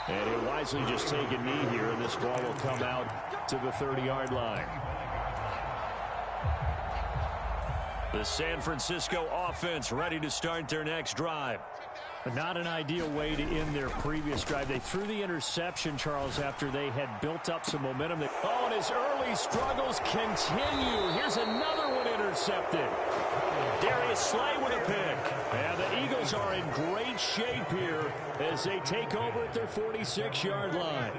S2: And he'll wisely just take a knee here, and this ball will come out to the 30-yard line. The San Francisco offense ready to start their next drive. Not an ideal way to end their previous drive. They threw the interception, Charles, after they had built up some momentum. Oh, and his early struggles continue. Here's another one intercepted. Darius Slay with a pick. And the Eagles are in great shape here as they take over at their 46-yard line.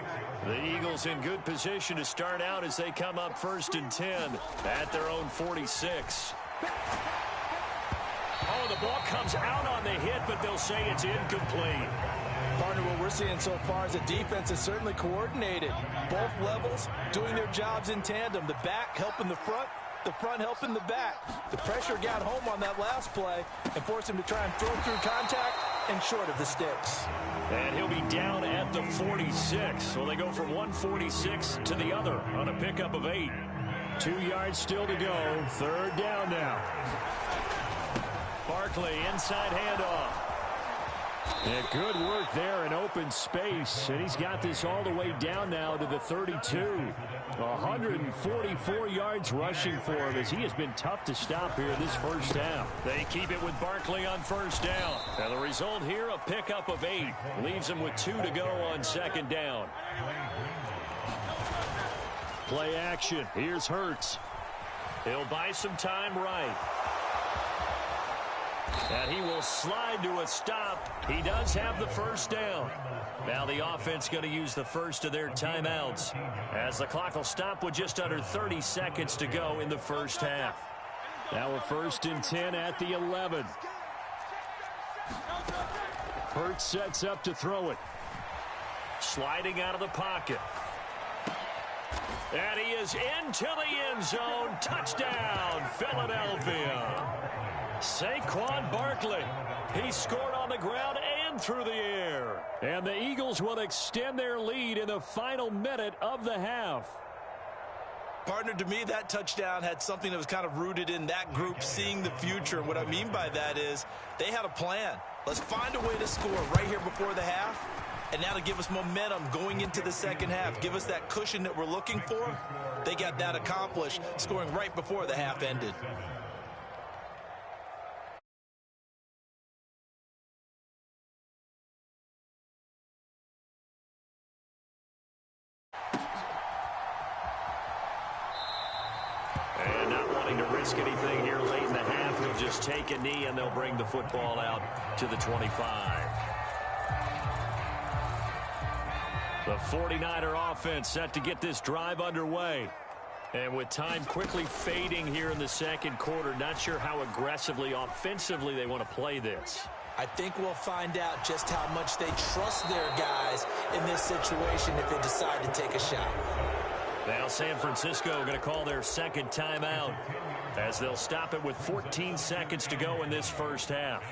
S2: The Eagles in good position to start out as they come up 1st and 10 at their own 46. Oh, the ball comes out on the hit, but they'll say it's incomplete.
S3: Partner, what we're seeing so far is the defense is certainly coordinated. Both levels doing their jobs in tandem. The back helping the front helping the back. The pressure got home on that last play and forced him to try and throw through contact and short of the sticks.
S2: And he'll be down at the 46. So they go from 146 to the other on a pickup of 8. 2 yards still to go. 3rd down now. Barkley, inside handoff. And good work there in open space. And he's got this all the way down now to the 32. 144 yards rushing for him as he has been tough to stop here this first half. They keep it with Barkley on 1st down. And the result here, a pickup of 8. Leaves him with 2 to go on 2nd down. Play action. Here's Hurts. He'll buy some time right. And he will slide to a stop. He does have the first down. Now the offense going to use the first of their timeouts as the clock will stop with just under 30 seconds to go in the first half.
S4: Now a 1st and 10 at the 11. Hurts sets up to throw it.
S2: Sliding out of the pocket. And he is into the end zone. Touchdown, Philadelphia. Saquon Barkley. He scored on the ground and through the air.
S4: And the Eagles will extend their lead in the final minute of the half.
S3: Partner, to me, that touchdown had something that was kind of rooted in that group seeing the future. What I mean by that is they had a plan. Let's find a way to score right here before the half. And now to give us momentum going into the second half, give us that cushion that we're looking for. They got that accomplished, scoring right before the half ended.
S2: And not wanting to risk anything here late in the half, he'll just take a knee and they'll bring the football out to the 25. The 49er offense set to get this drive underway. And with time quickly fading here in the second quarter, not sure how aggressively, offensively they want to play this.
S3: I think we'll find out just how much they trust their guys in this situation if they decide to take a shot.
S2: Now San Francisco going to call their second timeout as they'll stop it with 14 seconds to go in this first half.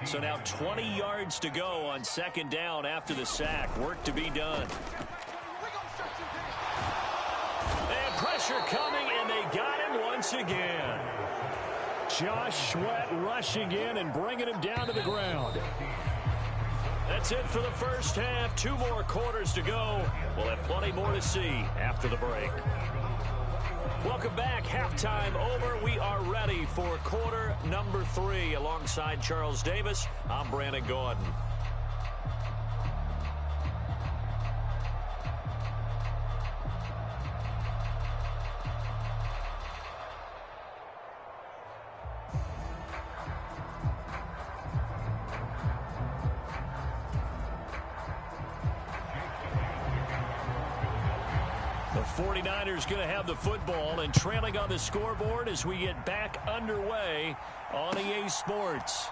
S2: So now 20 yards to go on second down after the sack. Work to be done. And pressure coming, and they got him once again.
S4: Josh Sweat rushing in and bringing him down to the ground.
S2: That's it for the first half. 2 more quarters to go. We'll have plenty more to see after the break. Welcome back. Halftime over. We are ready for quarter number 3. Alongside Charles Davis, I'm Brandon Gordon. The 49ers going to have the football and trailing on the scoreboard as we get back underway on EA Sports.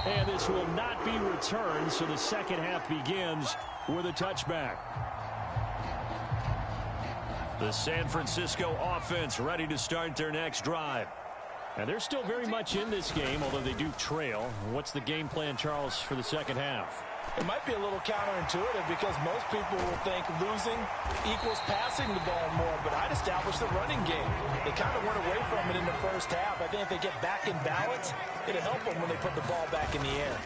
S4: And this will not be returned, so the second half begins with a touchback.
S2: The San Francisco offense ready to start their next drive.
S4: And they're still very much in this game, although they do trail. What's the game plan, Charles, for the second half?
S3: It might be a little counterintuitive because most people will think losing equals passing the ball more, but I'd establish the running game. They kind of went away from it in the first half. I think if they get back in balance, it'll help them when they put the ball back in the air.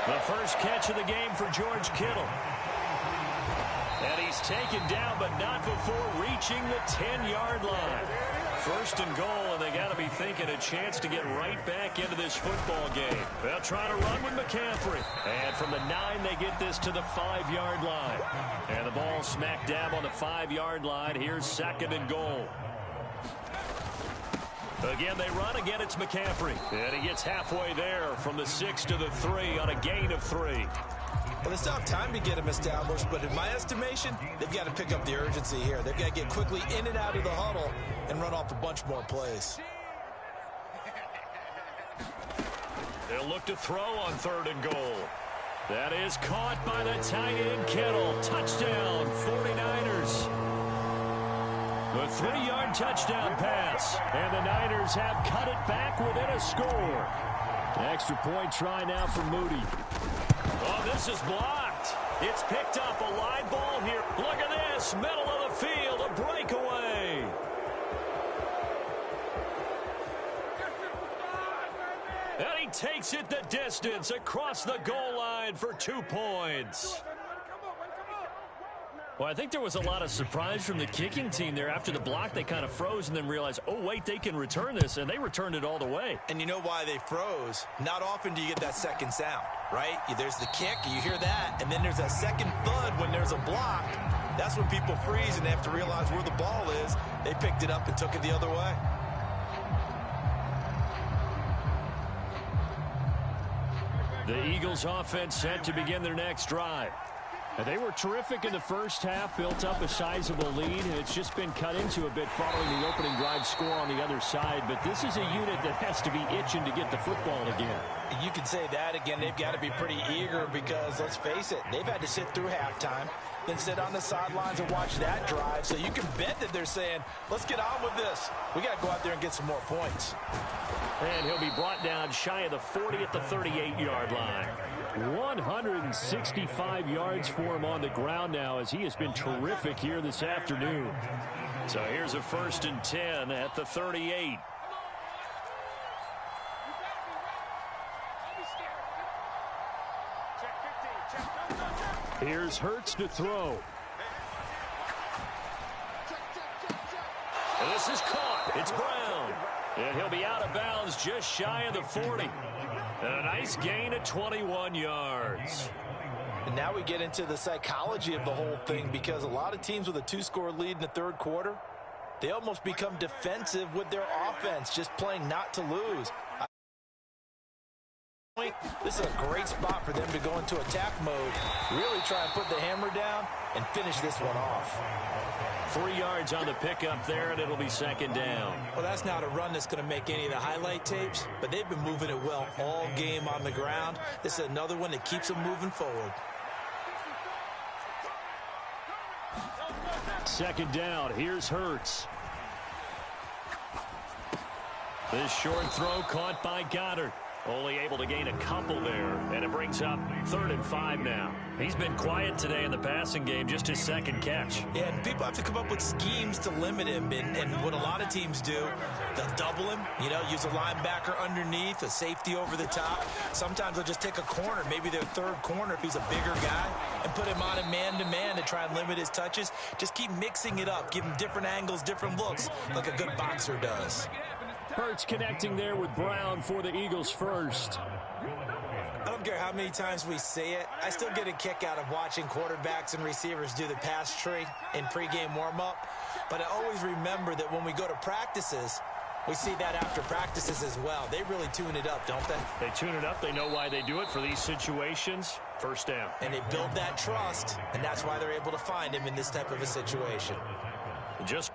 S2: The first catch of the game for George Kittle. And he's taken down, but not before reaching the 10-yard line. First and goal, and they got to be thinking a chance to get right back into this football game. They'll try to run with McCaffrey. And from the 9, they get this to the 5-yard line. And the ball smack dab on the 5-yard line. Here's second and goal. Again, they run. Again, it's McCaffrey. And he gets halfway there from the 6 to the 3 on a gain of 3.
S3: Well, they still have time to get him established, but in my estimation, they've got to pick up the urgency here. They've got to get quickly in and out of the huddle and run off a bunch more plays.
S2: They'll look to throw on 3rd and goal. That is caught by the tight end Kittle. Touchdown, 49ers. The 3-yard touchdown pass. And the Niners have cut it back within a score.
S4: Extra point try now for Moody.
S2: Oh, this is blocked. It's picked up, a live ball here. Look at this, middle of the field, a breakaway. And he takes it the distance across the goal line for 2 points. Well, I think there was a lot of surprise from the kicking team there. After the block, they kind of froze and then realized, oh, wait, they can return this, and they returned it all the way.
S3: And you know why they froze? Not often do you get that second sound, right? There's the kick, you hear that, and then there's that second thud when there's a block. That's when people freeze and they have to realize where the ball is. They picked it up and took it the other way.
S2: The Eagles offense set to begin their next drive.
S4: And they were terrific in the first half, built up a sizable lead. It's just been cut into a bit following the opening drive score on the other side. But this is a unit that has to be itching to get the football again.
S3: You can say that again. They've got to be pretty eager because, let's face it, they've had to sit through halftime, then sit on the sidelines and watch that drive. So you can bet that they're saying, let's get on with this. We got to go out there and get some more points.
S2: And he'll be brought down shy of the 40 at the 38-yard line.
S4: 165 yards for him on the ground now, as he has been terrific here this afternoon.
S2: So here's a 1st and 10 at the 38.
S4: Here's Hurts to throw.
S2: And this is caught. It's Brown. And he'll be out of bounds just shy of the 40. And a nice gain of 21 yards.
S3: And now we get into the psychology of the whole thing, because a lot of teams with a 2-score lead in the third quarter, they almost become defensive with their offense, just playing not to lose. This is a great spot for them to go into attack mode, really try and put the hammer down and finish this one off.
S2: 3 yards on the pickup there, and it'll be 2nd down.
S3: Well, that's not a run that's going to make any of the highlight tapes, but they've been moving it well all game on the ground. This is another one that keeps them moving forward.
S4: 2nd down. Here's Hurts.
S2: This short throw caught by Goddard. Only able to gain a couple there, and it brings up 3rd and 5 now. He's been quiet today in the passing game, just his 2nd catch.
S3: Yeah, and people have to come up with schemes to limit him, and what a lot of teams do, they'll double him, use a linebacker underneath, a safety over the top. Sometimes they'll just take a corner, maybe their 3rd corner if he's a bigger guy, and put him on a man-to-man to try and limit his touches. Just keep mixing it up, give him different angles, different looks, like a good boxer does.
S4: Hurts connecting there with Brown for the Eagles first.
S3: I don't care how many times we say it, I still get a kick out of watching quarterbacks and receivers do the pass tree in pregame warm-up. But I always remember that when we go to practices, we see that after practices as well. They really tune it up, don't they?
S4: They tune it up. They know why they do it for these situations. 1st down.
S3: And they build that trust, and that's why they're able to find him in this type of a situation.
S2: Just